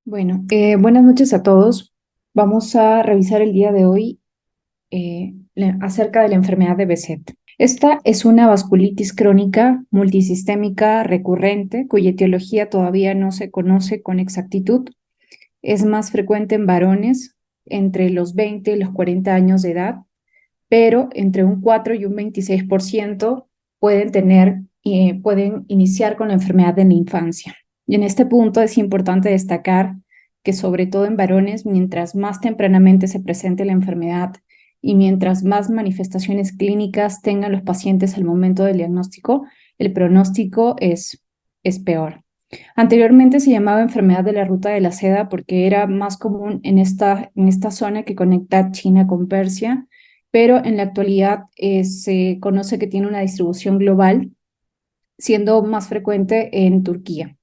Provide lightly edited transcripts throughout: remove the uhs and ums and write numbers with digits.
Buenas noches a todos. Vamos a revisar el día de hoy acerca de la enfermedad de Behçet. Esta es una vasculitis crónica multisistémica recurrente cuya etiología todavía no se conoce con exactitud. Es más frecuente en varones entre los 20 y los 40 años de edad, pero entre un 4 y un 26% pueden iniciar con la enfermedad en la infancia. Y en este punto es importante destacar que sobre todo en varones, mientras más tempranamente se presente la enfermedad y mientras más manifestaciones clínicas tengan los pacientes al momento del diagnóstico, el pronóstico es peor. Anteriormente se llamaba enfermedad de la ruta de la seda porque era más común en esta zona que conecta China con Persia, pero en la actualidad se conoce que tiene una distribución global, siendo más frecuente en Turquía.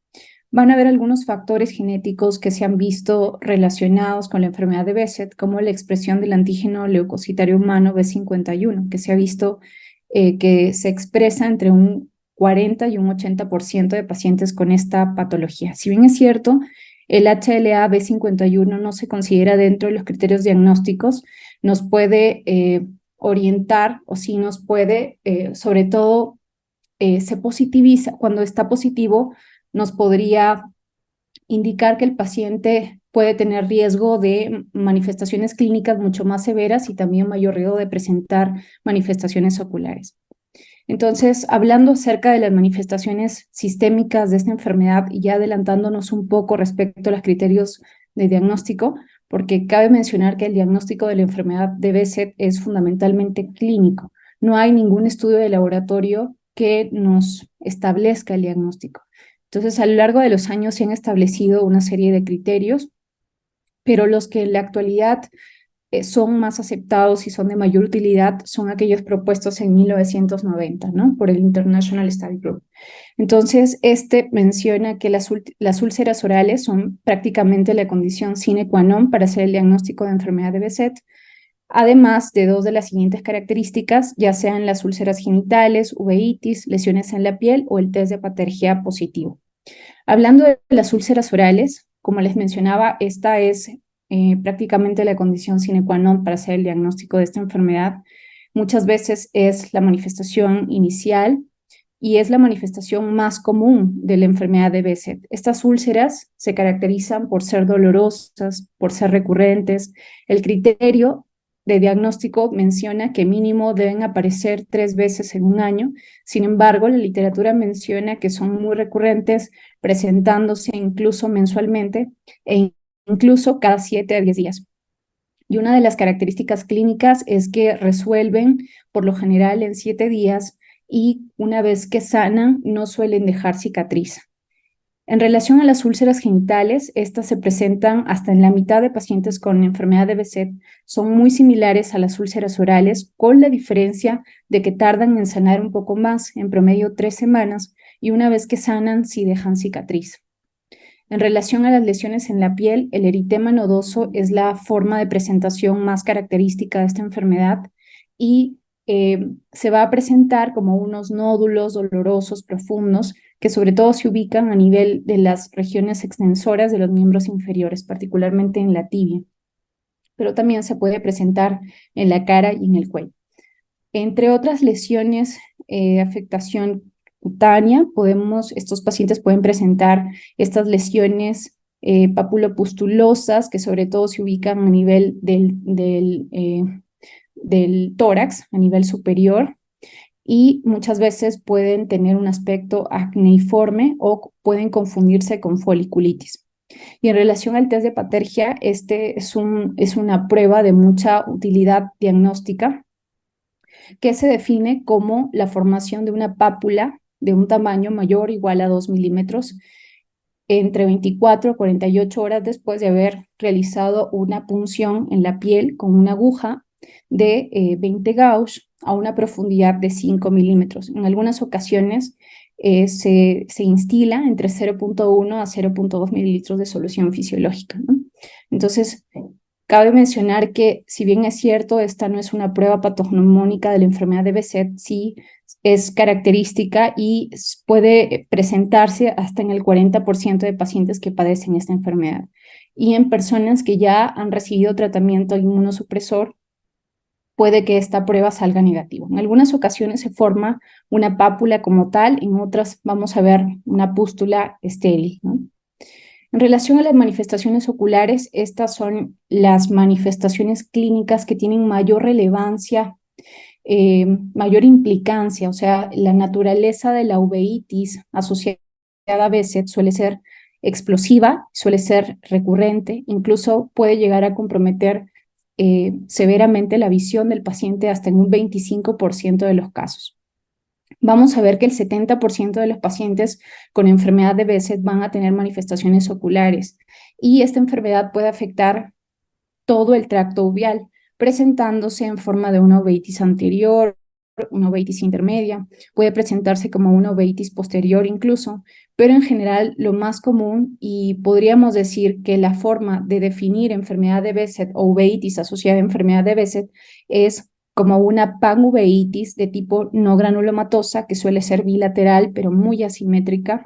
Van a haber algunos factores genéticos que se han visto relacionados con la enfermedad de Behçet, como la expresión del antígeno leucocitario humano B51, que se ha visto que se expresa entre un 40 y un 80% de pacientes con esta patología. Si bien es cierto, el HLA B51 no se considera dentro de los criterios diagnósticos, nos puede orientar o sí nos puede, sobre todo, se positiviza. Cuando está positivo, nos podría indicar que el paciente puede tener riesgo de manifestaciones clínicas mucho más severas y también mayor riesgo de presentar manifestaciones oculares. Entonces, hablando acerca de las manifestaciones sistémicas de esta enfermedad y ya adelantándonos un poco respecto a los criterios de diagnóstico, porque cabe mencionar que el diagnóstico de la enfermedad de Behçet es fundamentalmente clínico. No hay ningún estudio de laboratorio que nos establezca el diagnóstico. Entonces, a lo largo de los años se han establecido una serie de criterios, pero los que en la actualidad son más aceptados y son de mayor utilidad son aquellos propuestos en 1990, ¿no? Por el International Study Group. Entonces, este menciona que las úlceras orales son prácticamente la condición sine qua non para hacer el diagnóstico de enfermedad de Behçet, además de dos de las siguientes características, ya sean las úlceras genitales, uveitis, lesiones en la piel o el test de Patergia positivo. Hablando de las úlceras orales, como les mencionaba, esta es prácticamente la condición sine qua non para hacer el diagnóstico de esta enfermedad. Muchas veces es la manifestación inicial y es la manifestación más común de la enfermedad de Behçet. Estas úlceras se caracterizan por ser dolorosas, por ser recurrentes. El criterio de diagnóstico menciona que mínimo deben aparecer 3 veces en un año. Sin embargo, la literatura menciona que son muy recurrentes, presentándose incluso mensualmente e incluso cada 7 a 10 días. Y una de las características clínicas es que resuelven por lo general en 7 días y una vez que sanan no suelen dejar cicatriz. En relación a las úlceras genitales, estas se presentan hasta en la mitad de pacientes con enfermedad de Behçet, son muy similares a las úlceras orales, con la diferencia de que tardan en sanar un poco más, en promedio 3 semanas, y una vez que sanan sí dejan cicatriz. En relación a las lesiones en la piel, el eritema nodoso es la forma de presentación más característica de esta enfermedad y se va a presentar como unos nódulos dolorosos profundos que sobre todo se ubican a nivel de las regiones extensoras de los miembros inferiores, particularmente en la tibia, pero también se puede presentar en la cara y en el cuello. Entre otras lesiones, afectación cutánea, estos pacientes pueden presentar estas lesiones papulopustulosas que sobre todo se ubican a nivel del tórax, a nivel superior, y muchas veces pueden tener un aspecto acneiforme o pueden confundirse con foliculitis. Y en relación al test de Patergia, este es una prueba de mucha utilidad diagnóstica que se define como la formación de una pápula de un tamaño mayor o igual a 2 milímetros entre 24 a 48 horas después de haber realizado una punción en la piel con una aguja de 20 gauge a una profundidad de 5 milímetros. En algunas ocasiones se instila entre 0.1 a 0.2 mililitros de solución fisiológica, ¿no? Entonces, cabe mencionar que, si bien es cierto, esta no es una prueba patognomónica de la enfermedad de Behçet, sí es característica y puede presentarse hasta en el 40% de pacientes que padecen esta enfermedad. Y en personas que ya han recibido tratamiento inmunosupresor, puede que esta prueba salga negativa. En algunas ocasiones se forma una pápula como tal, en otras vamos a ver una pústula estéril, ¿no? En relación a las manifestaciones oculares, estas son las manifestaciones clínicas que tienen mayor relevancia, mayor implicancia, o sea, la naturaleza de la uveitis asociada a BSET suele ser explosiva, suele ser recurrente, incluso puede llegar a comprometer severamente la visión del paciente hasta en un 25% de los casos. Vamos a ver que el 70% de los pacientes con enfermedad de BSET van a tener manifestaciones oculares y esta enfermedad puede afectar todo el tracto uveal, presentándose en forma de una uveitis anterior, una uveitis intermedia, puede presentarse como una uveitis posterior incluso, pero en general lo más común, y podríamos decir que la forma de definir enfermedad de BSET o uveitis asociada a enfermedad de BSET es como una panuveitis de tipo no granulomatosa, que suele ser bilateral, pero muy asimétrica,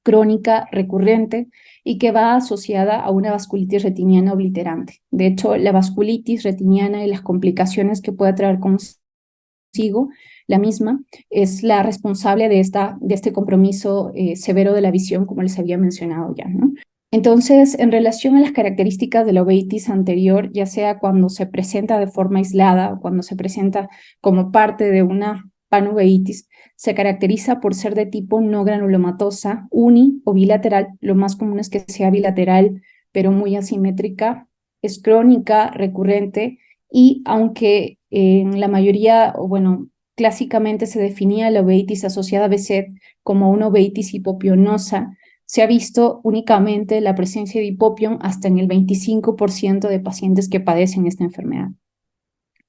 crónica, recurrente, y que va asociada a una vasculitis retiniana obliterante. De hecho, la vasculitis retiniana y las complicaciones que puede traer consigo la misma es la responsable de este compromiso severo de la visión, como les había mencionado ya, ¿no? Entonces, en relación a las características de la uveitis anterior, ya sea cuando se presenta de forma aislada o cuando se presenta como parte de una panuveitis, se caracteriza por ser de tipo no granulomatosa, uni o bilateral. Lo más común es que sea bilateral, pero muy asimétrica, es crónica, recurrente, y aunque en la mayoría, o bueno, clásicamente se definía la uveitis asociada a BSET como una uveitis hipopionosa, se ha visto únicamente la presencia de hipopión hasta en el 25% de pacientes que padecen esta enfermedad.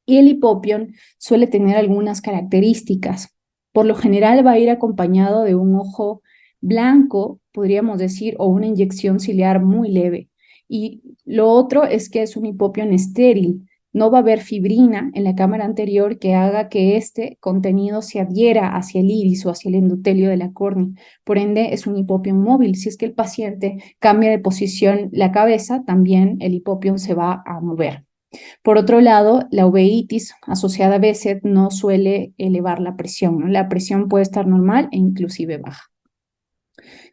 Y el hipopión suele tener algunas características. Por lo general va a ir acompañado de un ojo blanco, podríamos decir, o una inyección ciliar muy leve. Y lo otro es que es un hipopión estéril. No va a haber fibrina en la cámara anterior que haga que este contenido se adhiera hacia el iris o hacia el endotelio de la córnea. Por ende, es un hipopión móvil. Si es que el paciente cambia de posición la cabeza, también el hipopión se va a mover. Por otro lado, la uveitis asociada a BSET no suele elevar la presión, ¿no? La presión puede estar normal e inclusive baja.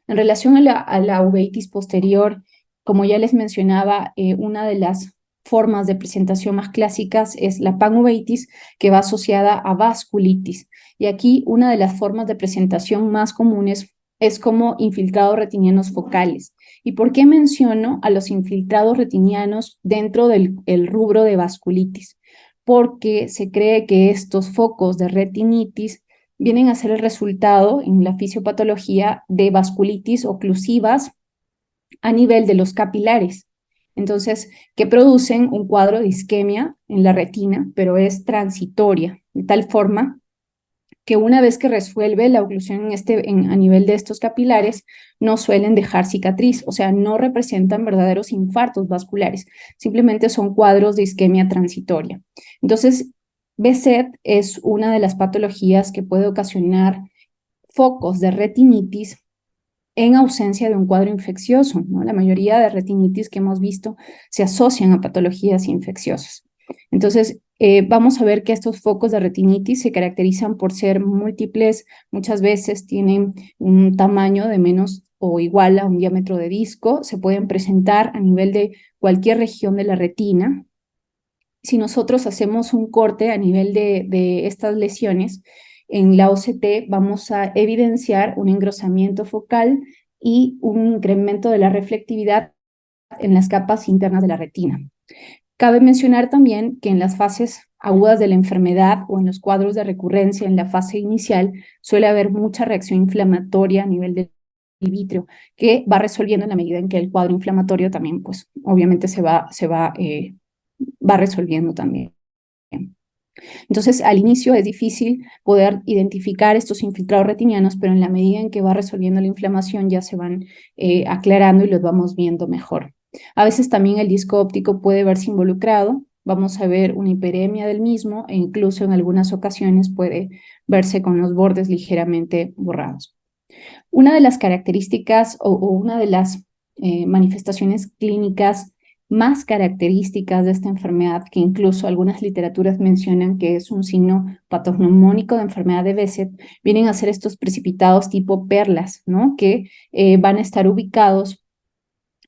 En relación a la uveitis posterior, como ya les mencionaba, una de las formas de presentación más clásicas es la panuveitis, que va asociada a vasculitis. Y aquí una de las formas de presentación más comunes es como infiltrados retinianos focales. ¿Y por qué menciono a los infiltrados retinianos dentro del rubro de vasculitis? Porque se cree que estos focos de retinitis vienen a ser el resultado en la fisiopatología de vasculitis oclusivas a nivel de los capilares. Entonces, que producen un cuadro de isquemia en la retina, pero es transitoria, de tal forma que una vez que resuelve la oclusión a nivel de estos capilares, no suelen dejar cicatriz, o sea, no representan verdaderos infartos vasculares, simplemente son cuadros de isquemia transitoria. Entonces, BSET es una de las patologías que puede ocasionar focos de retinitis en ausencia de un cuadro infeccioso, ¿no? La mayoría de retinitis que hemos visto se asocian a patologías infecciosas. Entonces, vamos a ver que estos focos de retinitis se caracterizan por ser múltiples, muchas veces tienen un tamaño de menos o igual a un diámetro de disco, se pueden presentar a nivel de cualquier región de la retina. Si nosotros hacemos un corte a nivel de estas lesiones, en la OCT vamos a evidenciar un engrosamiento focal y un incremento de la reflectividad en las capas internas de la retina. Cabe mencionar también que en las fases agudas de la enfermedad o en los cuadros de recurrencia en la fase inicial suele haber mucha reacción inflamatoria a nivel del vítreo que va resolviendo en la medida en que el cuadro inflamatorio también, pues obviamente va resolviendo también. Entonces, al inicio es difícil poder identificar estos infiltrados retinianos, pero en la medida en que va resolviendo la inflamación ya se van aclarando y los vamos viendo mejor. A veces también el disco óptico puede verse involucrado vamos a ver una hiperemia del mismo e incluso en algunas ocasiones puede verse con los bordes ligeramente borrados. Una de las características o una de las manifestaciones clínicas más características de esta enfermedad, que incluso algunas literaturas mencionan que es un signo patognomónico de enfermedad de Behçet, vienen a ser estos precipitados tipo perlas, ¿no? Que van a estar ubicados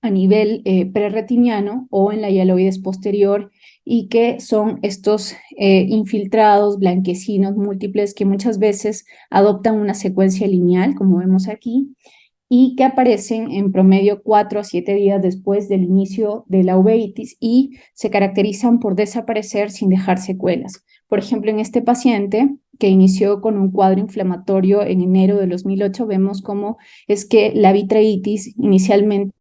a nivel prerretiniano o en la hialoides posterior y que son estos infiltrados blanquecinos múltiples que muchas veces adoptan una secuencia lineal, como vemos aquí, y que aparecen en promedio 4 a 7 días después del inicio de la uveitis y se caracterizan por desaparecer sin dejar secuelas. Por ejemplo, en este paciente que inició con un cuadro inflamatorio en enero de 2008, vemos cómo es que la vitreitis inicialmente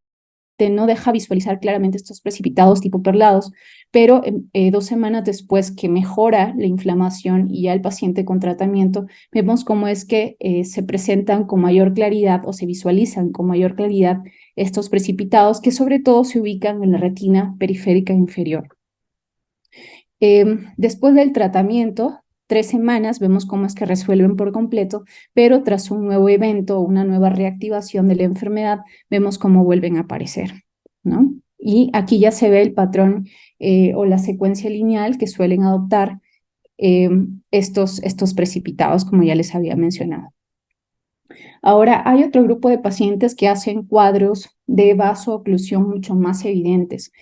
no deja visualizar claramente estos precipitados tipo perlados, pero 2 semanas después que mejora la inflamación y ya el paciente con tratamiento, vemos cómo es que se presentan con mayor claridad o se visualizan con mayor claridad estos precipitados que sobre todo se ubican en la retina periférica inferior. Después del tratamiento, 3 semanas, vemos cómo es que resuelven por completo, pero tras un nuevo evento o una nueva reactivación de la enfermedad, vemos cómo vuelven a aparecer, ¿no? Y aquí ya se ve el patrón o la secuencia lineal que suelen adoptar estos precipitados, como ya les había mencionado. Ahora, hay otro grupo de pacientes que hacen cuadros de vasooclusión mucho más evidentes,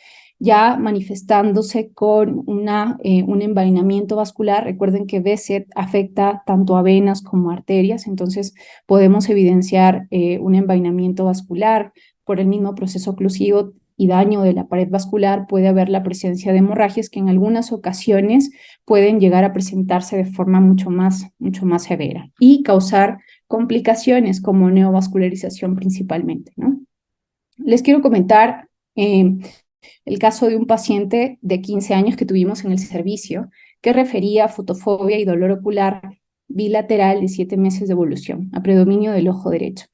ya manifestándose con un envainamiento vascular. Recuerden que Behçet afecta tanto a venas como a arterias, entonces podemos evidenciar un envainamiento vascular por el mismo proceso oclusivo y daño de la pared vascular. Puede haber la presencia de hemorragias que en algunas ocasiones pueden llegar a presentarse de forma mucho más severa y causar complicaciones como neovascularización principalmente, ¿no? Les quiero comentar el caso de un paciente de 15 años que tuvimos en el servicio que refería a fotofobia y dolor ocular bilateral de 7 meses de evolución, a predominio del ojo derecho.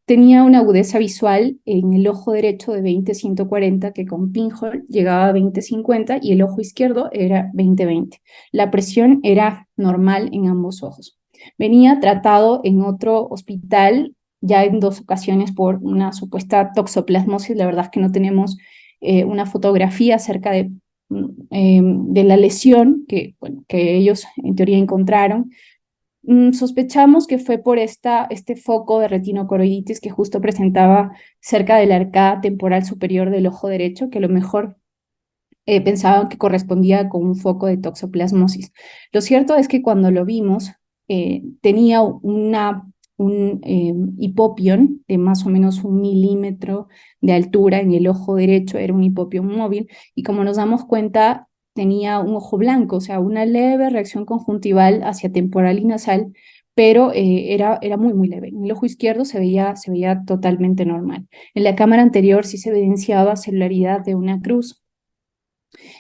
Tenía una agudeza visual en el ojo derecho de 20-140 que con pinhole llegaba a 20-50 y el ojo izquierdo era 20-20. La presión era normal en ambos ojos. Venía tratado en otro hospital ya en 2 ocasiones por una supuesta toxoplasmosis. La verdad es que no tenemos una fotografía acerca de la lesión que ellos en teoría encontraron. Sospechamos que fue por este foco de retinocoroiditis que justo presentaba cerca de la arcada temporal superior del ojo derecho, que a lo mejor pensaban que correspondía con un foco de toxoplasmosis. Lo cierto es que cuando lo vimos, tenía un hipopión de más o menos 1 milímetro de altura en el ojo derecho, era un hipopión móvil, y como nos damos cuenta, tenía un ojo blanco, o sea, una leve reacción conjuntival hacia temporal y nasal, pero era muy leve. En el ojo izquierdo se veía totalmente normal. En la cámara anterior sí se evidenciaba celularidad de una cruz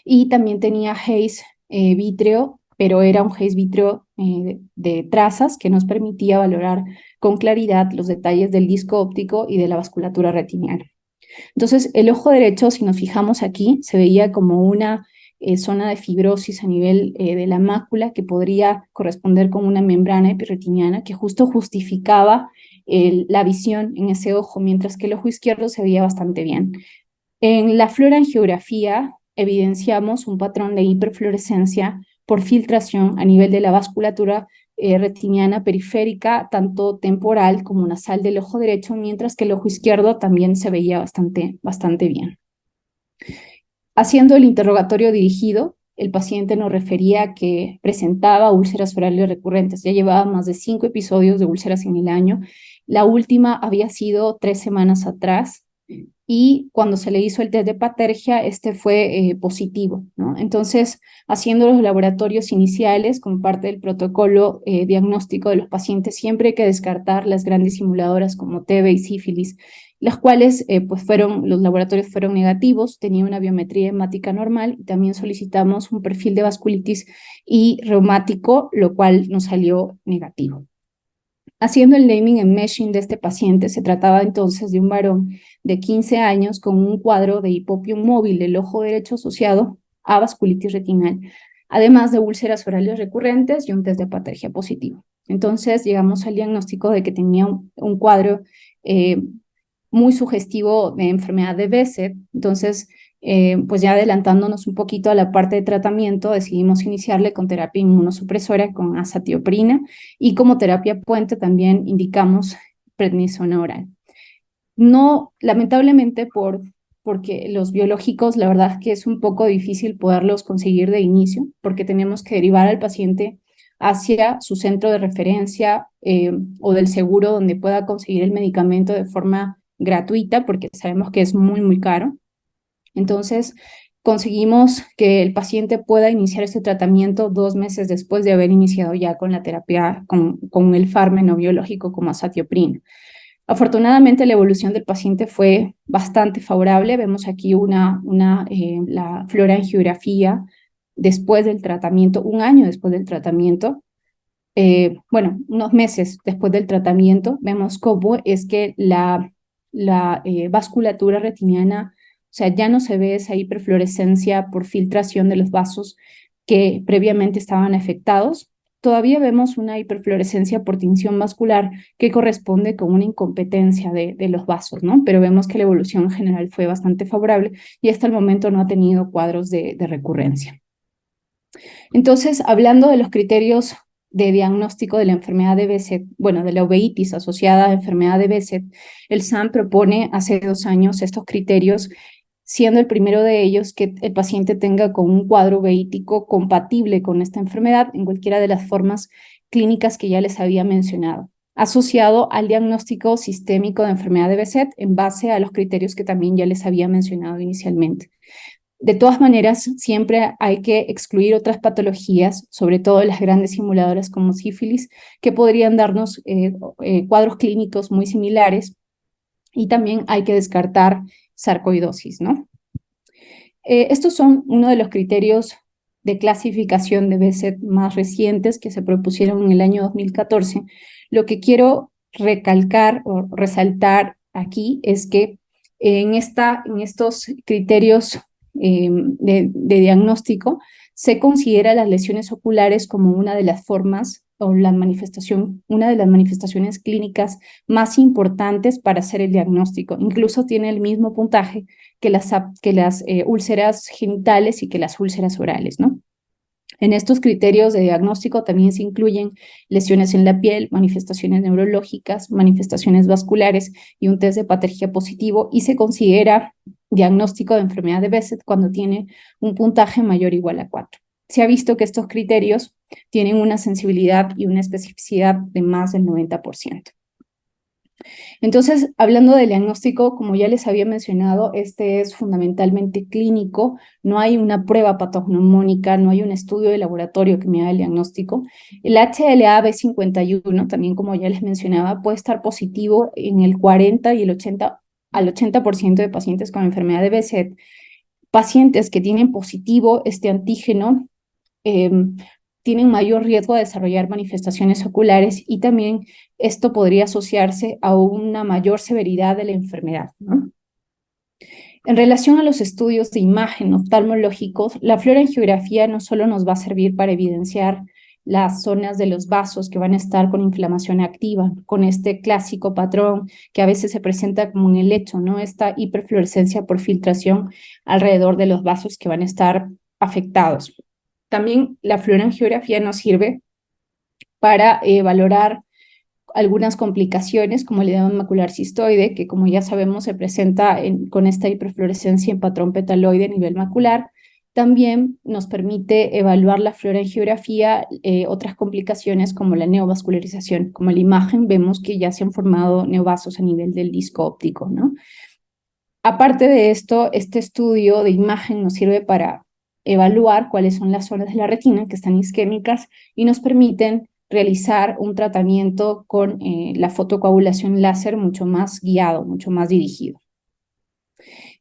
y también tenía haze vítreo, pero era un haze vítreo de trazas que nos permitía valorar con claridad los detalles del disco óptico y de la vasculatura retiniana. Entonces, el ojo derecho, si nos fijamos aquí, se veía como una zona de fibrosis a nivel de la mácula que podría corresponder con una membrana epirretiniana que justo justificaba la visión en ese ojo, mientras que el ojo izquierdo se veía bastante bien. En la fluorangiografía evidenciamos un patrón de hiperfluorescencia por filtración a nivel de la vasculatura retiniana periférica, tanto temporal como nasal del ojo derecho, mientras que el ojo izquierdo también se veía bastante bien. Haciendo el interrogatorio dirigido, el paciente nos refería que presentaba úlceras orales recurrentes. Ya llevaba más de 5 episodios de úlceras en el año. La última había sido 3 semanas atrás y cuando se le hizo el test de Patergia, este fue positivo, ¿no? Entonces, haciendo los laboratorios iniciales como parte del protocolo diagnóstico de los pacientes, siempre hay que descartar las grandes simuladoras como TB y sífilis, las cuales los laboratorios fueron negativos, tenía una biometría hemática normal y también solicitamos un perfil de vasculitis y reumático, lo cual nos salió negativo. Haciendo el naming and meshing de este paciente, se trataba entonces de un varón de 15 años con un cuadro de hipopión móvil del ojo derecho asociado a vasculitis retinal, además de úlceras orales recurrentes y un test de apatergia positivo. Entonces llegamos al diagnóstico de que tenía un cuadro muy sugestivo de enfermedad de Behçet. Entonces, pues ya adelantándonos un poquito a la parte de tratamiento, decidimos iniciarle con terapia inmunosupresora con azatioprina y como terapia puente también indicamos prednisona oral. No, lamentablemente porque los biológicos, la verdad es que es un poco difícil poderlos conseguir de inicio, porque tenemos que derivar al paciente hacia su centro de referencia o del seguro donde pueda conseguir el medicamento de forma gratuita, porque sabemos que es muy, muy caro. Entonces, conseguimos que el paciente pueda iniciar este tratamiento 2 meses después de haber iniciado ya con la terapia, con el fármaco biológico como azatioprina. Afortunadamente, la evolución del paciente fue bastante favorable. Vemos aquí la fluorangiografía después del tratamiento, 1 año después del tratamiento. Bueno, unos meses después del tratamiento, vemos cómo es que la vasculatura retiniana, o sea, ya no se ve esa hiperfluorescencia por filtración de los vasos que previamente estaban afectados. Todavía vemos una hiperfluorescencia por tinción vascular que corresponde con una incompetencia de los vasos, ¿no? Pero vemos que la evolución en general fue bastante favorable y hasta el momento no ha tenido cuadros de recurrencia. Entonces, hablando de los criterios de diagnóstico de la enfermedad de Behçet, bueno, de la uveitis asociada a la enfermedad de Behçet, el SAM propone hace 2 años estos criterios, siendo el primero de ellos que el paciente tenga con un cuadro uveítico compatible con esta enfermedad en cualquiera de las formas clínicas que ya les había mencionado, asociado al diagnóstico sistémico de enfermedad de Behçet en base a los criterios que también ya les había mencionado inicialmente. De todas maneras, siempre hay que excluir otras patologías, sobre todo las grandes simuladoras como sífilis, que podrían darnos cuadros clínicos muy similares, y también hay que descartar sarcoidosis, ¿no? Estos son uno de los criterios de clasificación de Behçet más recientes que se propusieron en el año 2014. Lo que quiero recalcar o resaltar aquí es que en estos criterios de diagnóstico se considera las lesiones oculares como una de las formas o una de las manifestaciones clínicas más importantes para hacer el diagnóstico. Incluso tiene el mismo puntaje que las úlceras genitales y que las úlceras orales, ¿no? En estos criterios de diagnóstico también se incluyen lesiones en la piel, manifestaciones neurológicas, manifestaciones vasculares y un test de apatergia positivo, y se considera diagnóstico de enfermedad de Behçet cuando tiene un puntaje mayor o igual a 4. Se ha visto que estos criterios tienen una sensibilidad y una especificidad de más del 90%. Entonces, hablando del diagnóstico, como ya les había mencionado, este es fundamentalmente clínico, no hay una prueba patognomónica, no hay un estudio de laboratorio que me haga el diagnóstico. El HLA-B51, también como ya les mencionaba, puede estar positivo en el 40 y el 80, al 80% de pacientes con enfermedad de Behçet. Pacientes que tienen positivo este antígeno tienen mayor riesgo de desarrollar manifestaciones oculares, y también esto podría asociarse a una mayor severidad de la enfermedad, ¿no? En relación a los estudios de imagen oftalmológicos, la fluorangiografía no solo nos va a servir para evidenciar las zonas de los vasos que van a estar con inflamación activa, con este clásico patrón que a veces se presenta como en el lecho, ¿no? Esta hiperfluorescencia por filtración alrededor de los vasos que van a estar afectados. También la fluorangiografía nos sirve para valorar algunas complicaciones como el edema macular cistoide, que como ya sabemos se presenta con esta hiperfluorescencia en patrón petaloide a nivel macular. También nos permite evaluar la fluorangiografía otras complicaciones como la neovascularización. Como en la imagen vemos que ya se han formado neovasos a nivel del disco óptico, ¿no? Aparte de esto, este estudio de imagen nos sirve para evaluar cuáles son las zonas de la retina que están isquémicas y nos permiten realizar un tratamiento con la fotocoagulación láser mucho más guiado, mucho más dirigido.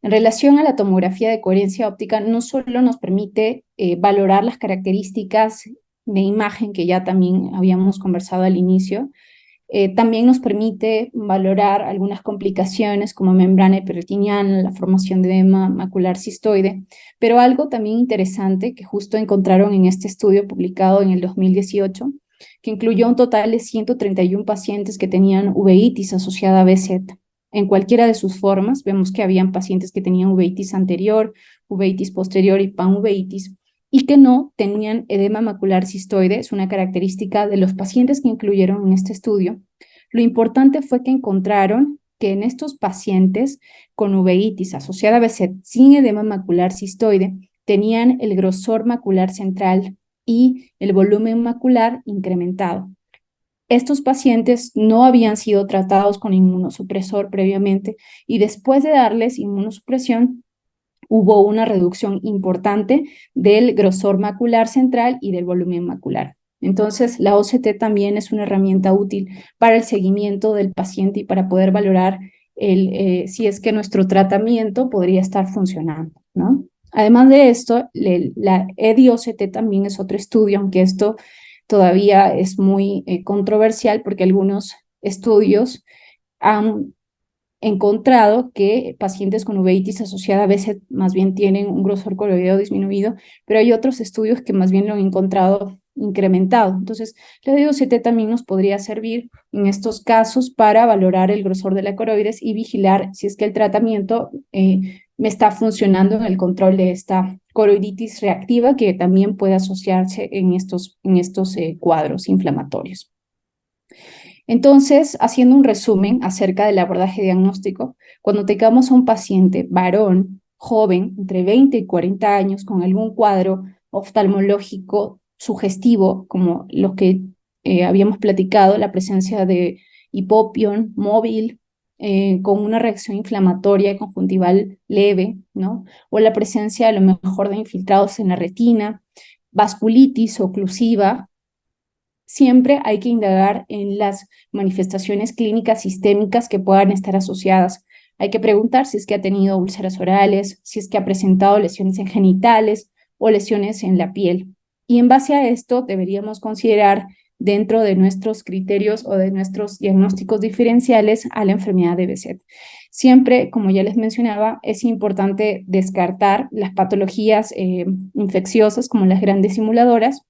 En relación a la tomografía de coherencia óptica, no solo nos permite valorar las características de imagen que ya también habíamos conversado al inicio, También nos permite valorar algunas complicaciones como membrana hiperretiniana, la formación de edema macular cistoide, pero algo también interesante que justo encontraron en este estudio publicado en el 2018, que incluyó un total de 131 pacientes que tenían uveitis asociada a BZ. En cualquiera de sus formas, vemos que habían pacientes que tenían uveitis anterior, uveitis posterior y panuveitis, y que no tenían edema macular cistoide, es una característica de los pacientes que incluyeron en este estudio. Lo importante fue que encontraron que en estos pacientes con uveitis asociada a BZ sin edema macular cistoide tenían el grosor macular central y el volumen macular incrementado. Estos pacientes no habían sido tratados con inmunosupresor previamente y después de darles inmunosupresión hubo una reducción importante del grosor macular central y del volumen macular. Entonces, la OCT también es una herramienta útil para el seguimiento del paciente y para poder valorar si es que nuestro tratamiento podría estar funcionando, ¿no? Además de esto, la EDI-OCT también es otro estudio, aunque esto todavía es muy controversial porque algunos estudios han encontrado que pacientes con uveitis asociada a veces más bien tienen un grosor coloideo disminuido, pero hay otros estudios que más bien lo han encontrado incrementado. Entonces, la DOCT también nos podría servir en estos casos para valorar el grosor de la coroides y vigilar si es que el tratamiento me está funcionando en el control de esta coroiditis reactiva que también puede asociarse en estos cuadros inflamatorios. Entonces, haciendo un resumen acerca del abordaje diagnóstico, cuando tengamos a un paciente varón, joven, entre 20 y 40 años, con algún cuadro oftalmológico sugestivo, como los que habíamos platicado, la presencia de hipopión móvil, con una reacción inflamatoria conjuntival leve, ¿no? O la presencia a lo mejor de infiltrados en la retina, vasculitis oclusiva. Siempre hay que indagar en las manifestaciones clínicas sistémicas que puedan estar asociadas. Hay que preguntar si es que ha tenido úlceras orales, si es que ha presentado lesiones en genitales o lesiones en la piel. Y en base a esto deberíamos considerar dentro de nuestros criterios o de nuestros diagnósticos diferenciales a la enfermedad de Behçet. Siempre, como ya les mencionaba, es importante descartar las patologías infecciosas como las grandes simuladoras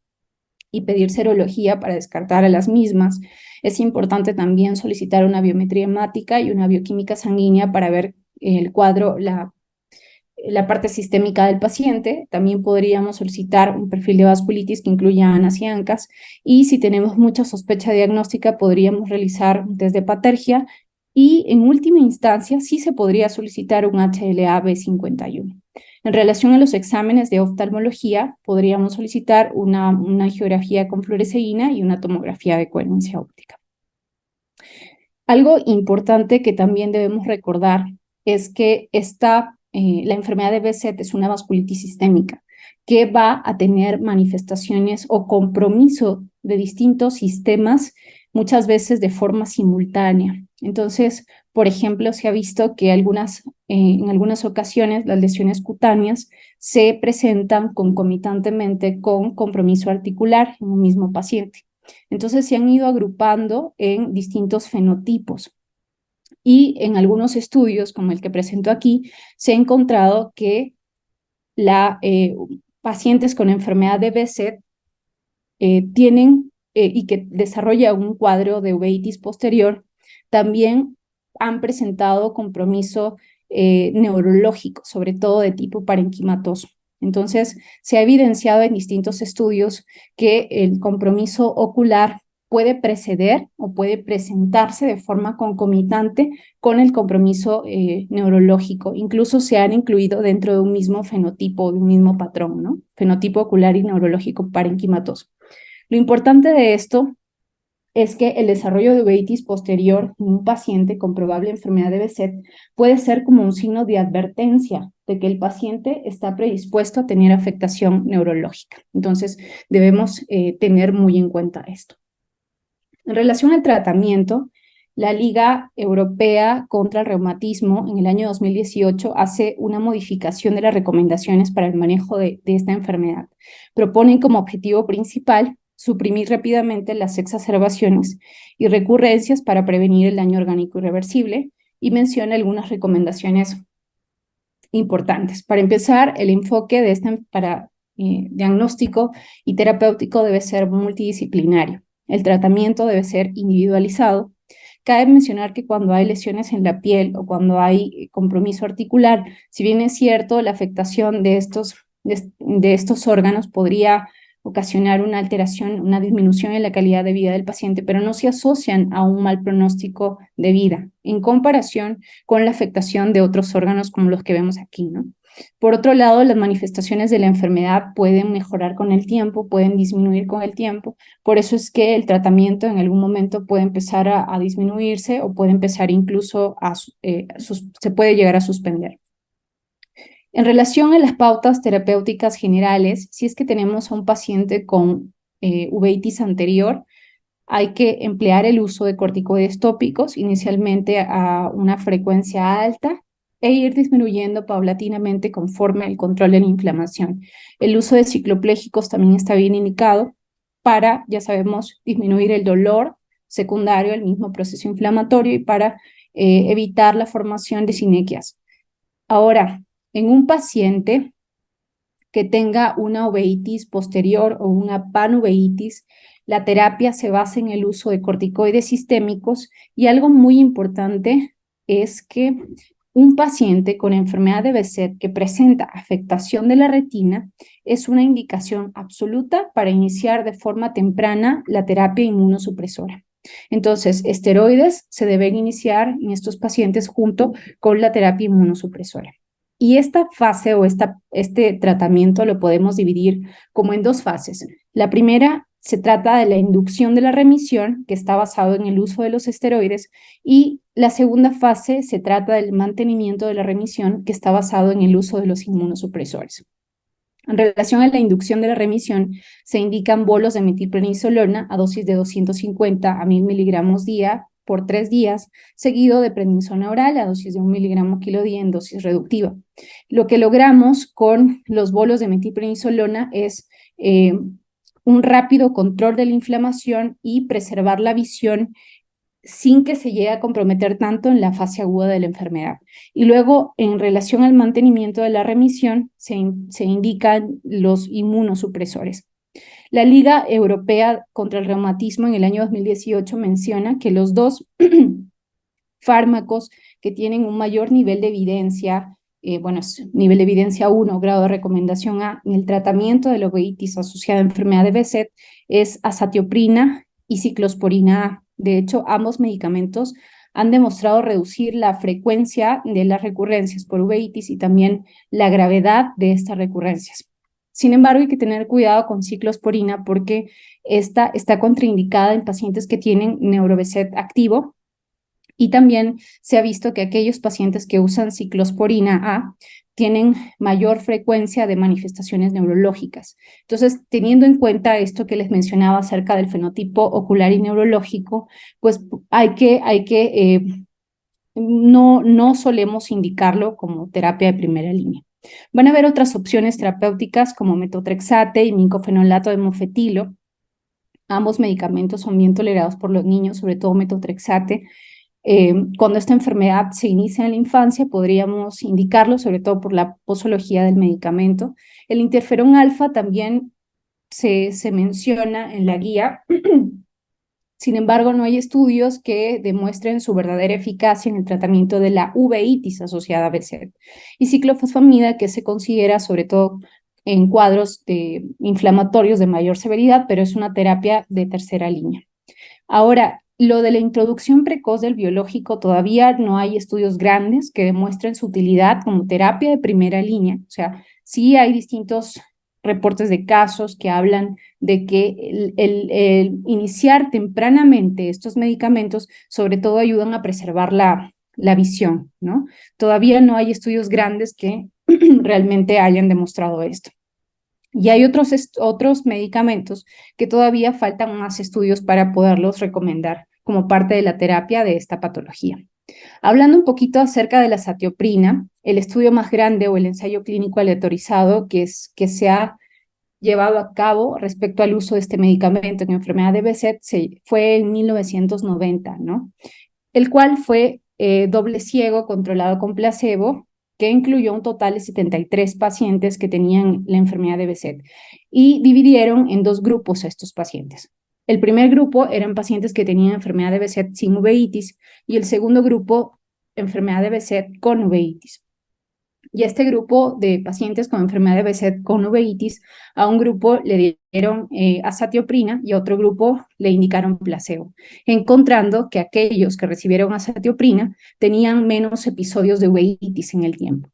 y pedir serología para descartar a las mismas. Es importante también solicitar una biometría hemática y una bioquímica sanguínea para ver el cuadro, la parte sistémica del paciente. También podríamos solicitar un perfil de vasculitis que incluya ANAS y ANCAS. Y si tenemos mucha sospecha diagnóstica, podríamos realizar un test de Patergia. Y en última instancia, sí se podría solicitar un HLA-B51. En relación a los exámenes de oftalmología, podríamos solicitar una angiografía con fluoresceína y una tomografía de coherencia óptica. Algo importante que también debemos recordar es que la enfermedad de Behçet es una vasculitis sistémica que va a tener manifestaciones o compromiso de distintos sistemas, muchas veces de forma simultánea. Entonces, por ejemplo, se ha visto que en algunas ocasiones las lesiones cutáneas se presentan concomitantemente con compromiso articular en un mismo paciente. Entonces se han ido agrupando en distintos fenotipos. Y en algunos estudios, como el que presento aquí, se ha encontrado que pacientes con enfermedad de Behçet tienen y que desarrolla un cuadro de uveitis posterior, también han presentado compromiso neurológico, sobre todo de tipo parenquimatoso. Entonces, se ha evidenciado en distintos estudios que el compromiso ocular puede preceder o puede presentarse de forma concomitante con el compromiso neurológico. Incluso se han incluido dentro de un mismo fenotipo, de un mismo patrón, ¿no? Fenotipo ocular y neurológico parenquimatoso. Lo importante de esto es que el desarrollo de uveitis posterior en un paciente con probable enfermedad de Behçet puede ser como un signo de advertencia de que el paciente está predispuesto a tener afectación neurológica. Entonces, debemos tener muy en cuenta esto. En relación al tratamiento, la Liga Europea contra el Reumatismo en el año 2018 hace una modificación de las recomendaciones para el manejo de esta enfermedad. Proponen como objetivo principal suprimir rápidamente las exacerbaciones y recurrencias para prevenir el daño orgánico irreversible, y menciona algunas recomendaciones importantes. Para empezar, el enfoque de diagnóstico y terapéutico debe ser multidisciplinario. El tratamiento debe ser individualizado. Cabe mencionar que cuando hay lesiones en la piel o cuando hay compromiso articular, si bien es cierto, la afectación de estos órganos podría ocasionar una alteración, una disminución en la calidad de vida del paciente, pero no se asocian a un mal pronóstico de vida en comparación con la afectación de otros órganos como los que vemos aquí, ¿no? Por otro lado, las manifestaciones de la enfermedad pueden mejorar con el tiempo, pueden disminuir con el tiempo. Por eso es que el tratamiento en algún momento puede empezar a disminuirse o puede empezar incluso se puede llegar a suspender. En relación a las pautas terapéuticas generales, si es que tenemos a un paciente con uveitis anterior, hay que emplear el uso de corticoides tópicos, inicialmente a una frecuencia alta, e ir disminuyendo paulatinamente conforme el control de la inflamación. El uso de cicloplégicos también está bien indicado para, ya sabemos, disminuir el dolor secundario al mismo proceso inflamatorio y para evitar la formación de sinequias. Ahora, en un paciente que tenga una uveitis posterior o una panuveitis, la terapia se basa en el uso de corticoides sistémicos, y algo muy importante es que un paciente con enfermedad de Behçet que presenta afectación de la retina es una indicación absoluta para iniciar de forma temprana la terapia inmunosupresora. Entonces, esteroides se deben iniciar en estos pacientes junto con la terapia inmunosupresora. Y esta fase o este tratamiento lo podemos dividir como en dos fases. La primera se trata de la inducción de la remisión, que está basado en el uso de los esteroides, y la segunda fase se trata del mantenimiento de la remisión, que está basado en el uso de los inmunosupresores. En relación a la inducción de la remisión, se indican bolos de metilprednisolona a dosis de 250 a 1000 miligramos día por 3 días, seguido de prednisona oral a dosis de 1 miligramo kilo día en dosis reductiva. Lo que logramos con los bolos de metilprednisolona es un rápido control de la inflamación y preservar la visión sin que se llegue a comprometer tanto en la fase aguda de la enfermedad. Y luego, en relación al mantenimiento de la remisión, se indican los inmunosupresores. La Liga Europea contra el Reumatismo en el año 2018 menciona que los dos fármacos que tienen un mayor nivel de evidencia, nivel de evidencia 1, grado de recomendación A, en el tratamiento de la uveitis asociada a enfermedad de Behçet es azatioprina y ciclosporina A. De hecho, ambos medicamentos han demostrado reducir la frecuencia de las recurrencias por uveitis y también la gravedad de estas recurrencias. Sin embargo, hay que tener cuidado con ciclosporina porque esta está contraindicada en pacientes que tienen neuro-Behçet activo, y también se ha visto que aquellos pacientes que usan ciclosporina A tienen mayor frecuencia de manifestaciones neurológicas. Entonces, teniendo en cuenta esto que les mencionaba acerca del fenotipo ocular y neurológico, pues no solemos indicarlo como terapia de primera línea. Van a haber otras opciones terapéuticas como metotrexate y micofenolato de mofetilo. Ambos medicamentos son bien tolerados por los niños, sobre todo metotrexate. Cuando esta enfermedad se inicia en la infancia, podríamos indicarlo, sobre todo por la posología del medicamento. El interferón alfa también se menciona en la guía. Sin embargo, no hay estudios que demuestren su verdadera eficacia en el tratamiento de la uveitis asociada a Behçet. Y ciclofosfamida, que se considera sobre todo en cuadros inflamatorios de mayor severidad, pero es una terapia de tercera línea. Ahora, lo de la introducción precoz del biológico, todavía no hay estudios grandes que demuestren su utilidad como terapia de primera línea. O sea, sí hay distintos reportes de casos que hablan de que el iniciar tempranamente estos medicamentos, sobre todo, ayudan a preservar la visión, ¿no? Todavía no hay estudios grandes que realmente hayan demostrado esto. Y hay otros medicamentos que todavía faltan más estudios para poderlos recomendar como parte de la terapia de esta patología. Hablando un poquito acerca de la azatioprina, el estudio más grande o el ensayo clínico aleatorizado que se ha llevado a cabo respecto al uso de este medicamento en enfermedad de Behçet fue en 1990, ¿no? El cual fue doble ciego controlado con placebo, que incluyó un total de 73 pacientes que tenían la enfermedad de Behçet, y dividieron en dos grupos a estos pacientes. El primer grupo eran pacientes que tenían enfermedad de Behçet sin uveitis, y el segundo grupo, enfermedad de Behçet con uveitis. Y este grupo de pacientes con enfermedad de Behçet con uveitis, a un grupo le dieron azatioprina y a otro grupo le indicaron placebo, encontrando que aquellos que recibieron azatioprina tenían menos episodios de uveitis en el tiempo.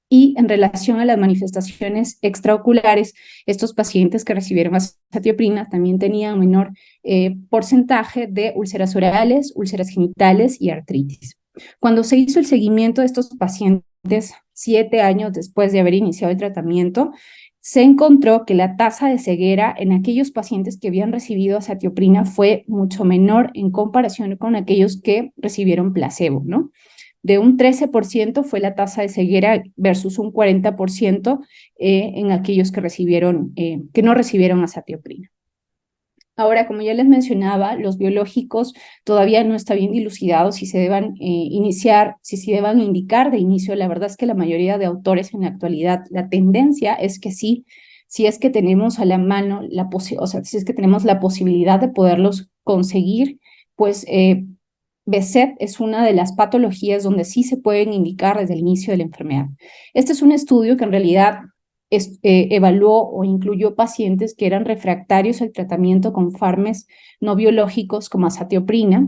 Y en relación a las manifestaciones extraoculares, estos pacientes que recibieron azatioprina también tenían menor porcentaje de úlceras orales, úlceras genitales y artritis. Cuando se hizo el seguimiento de estos pacientes 7 años después de haber iniciado el tratamiento, se encontró que la tasa de ceguera en aquellos pacientes que habían recibido azatioprina fue mucho menor en comparación con aquellos que recibieron placebo, ¿no? De un 13% fue la tasa de ceguera versus un 40% en aquellos que que no recibieron azatioprina. Ahora, como ya les mencionaba, los biológicos todavía no está bien dilucidado si se deban iniciar, si se deban indicar de inicio. La verdad es que la mayoría de autores en la actualidad, la tendencia es que sí, si es que tenemos a la mano, o sea, si es que tenemos la posibilidad de poderlos conseguir, pues Behçet es una de las patologías donde sí se pueden indicar desde el inicio de la enfermedad. Este es un estudio que en realidad evaluó o incluyó pacientes que eran refractarios al tratamiento con fármacos no biológicos como azatioprina.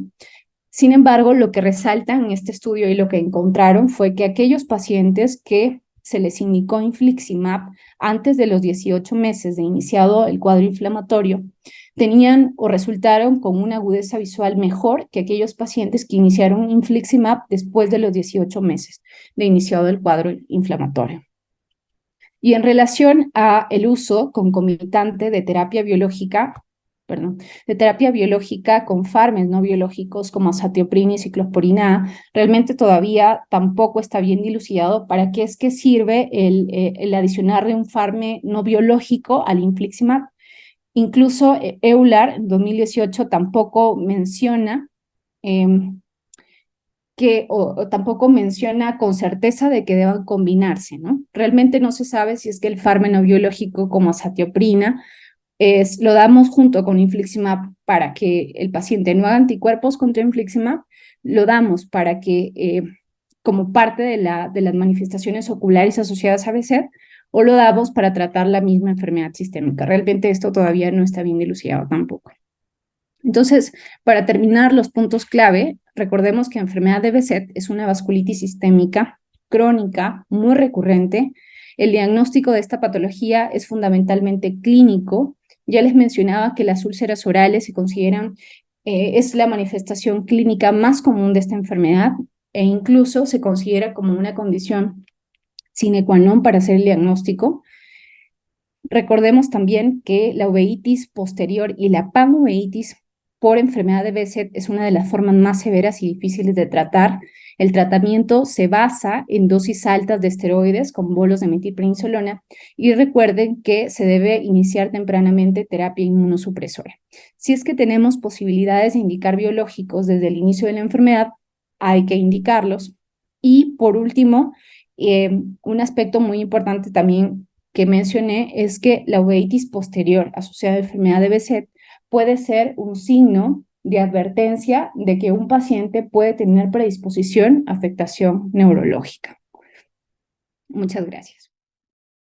Sin embargo, lo que resaltan en este estudio y lo que encontraron fue que aquellos pacientes que se les indicó infliximab antes de los 18 meses de iniciado el cuadro inflamatorio tenían o resultaron con una agudeza visual mejor que aquellos pacientes que iniciaron infliximab después de los 18 meses de iniciado el cuadro inflamatorio. Y en relación a el uso concomitante de terapia biológica, con fármacos no biológicos como azatioprina y ciclosporina, realmente todavía tampoco está bien dilucidado para qué es que sirve el adicionar de un fármaco no biológico al infliximab. Incluso EULAR en 2018 tampoco menciona o tampoco menciona con certeza de que deban combinarse, ¿no? Realmente no se sabe si es que el fármaco biológico como azatioprina lo damos junto con infliximab para que el paciente no haga anticuerpos contra infliximab, lo damos para que como parte de las manifestaciones oculares asociadas a Behçet, o lo damos para tratar la misma enfermedad sistémica. Realmente esto todavía no está bien dilucidado tampoco. Entonces, para terminar los puntos clave, recordemos que la enfermedad de Behçet es una vasculitis sistémica crónica, muy recurrente. El diagnóstico de esta patología es fundamentalmente clínico. Ya les mencionaba que las úlceras orales se consideran, es la manifestación clínica más común de esta enfermedad e incluso se considera como una condición sine qua non para hacer el diagnóstico. Recordemos también que la uveitis posterior y la panuveitis por enfermedad de Behçet es una de las formas más severas y difíciles de tratar. El tratamiento se basa en dosis altas de esteroides con bolos de metilprednisolona y recuerden que se debe iniciar tempranamente terapia inmunosupresora. Si es que tenemos posibilidades de indicar biológicos desde el inicio de la enfermedad, hay que indicarlos. Y por último, un aspecto muy importante también que mencioné es que la uveitis posterior asociada a la enfermedad de Behçet puede ser un signo de advertencia de que un paciente puede tener predisposición a afectación neurológica. Muchas gracias.